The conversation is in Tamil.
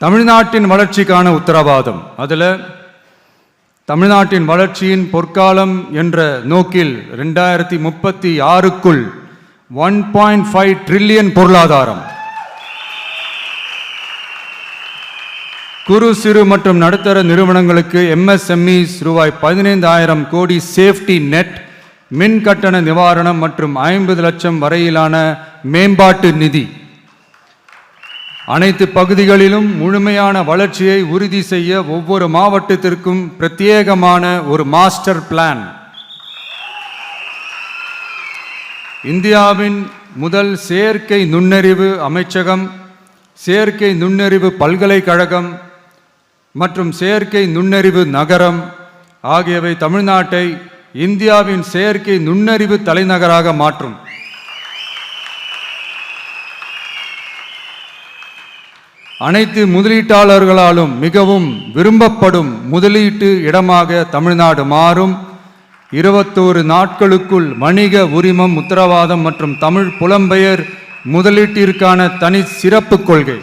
தமிழ்நாட்டின் வளர்ச்சிக்கான உத்தரவாதம். அதில் தமிழ்நாட்டின் வளர்ச்சியின் பொற்காலம் என்ற நோக்கில் 2036க்குள் 1.5 ட்ரில்லியன் பொருளாதாரம், குறு சிறு மற்றும் நடுத்தர நிறுவனங்களுக்கு MSMEs ரூபாய் 15,000 கோடி சேஃப்டி நெட், மின் கட்டண நிவாரணம் மற்றும் 50 லட்சம் வரையிலான மேம்பாட்டு நிதி, அனைத்து பகுதிகளிலும் முழுமையான வளர்ச்சியை உறுதி செய்ய ஒவ்வொரு மாவட்டத்திற்கும் பிரத்யேகமான ஒரு மாஸ்டர் பிளான், இந்தியாவின் முதல் செயற்கை நுண்ணறிவு அமைச்சகம், செயற்கை நுண்ணறிவு பல்கலைக்கழகம் மற்றும் செயற்கை நுண்ணறிவு நகரம் ஆகியவை தமிழ்நாட்டை இந்தியாவின் செயற்கை நுண்ணறிவு தலைநகராக மாற்றும். அனைத்து முதலீட்டாளர்களாலும் மிகவும் விரும்பப்படும் முதலீட்டு இடமாக தமிழ்நாடு மாறும். 21 நாட்களுக்குள் வணிக உரிமம் உத்தரவாதம் மற்றும் தமிழ் புலம்பெயர் முதலீட்டிற்கான தனி சிறப்பு கொள்கை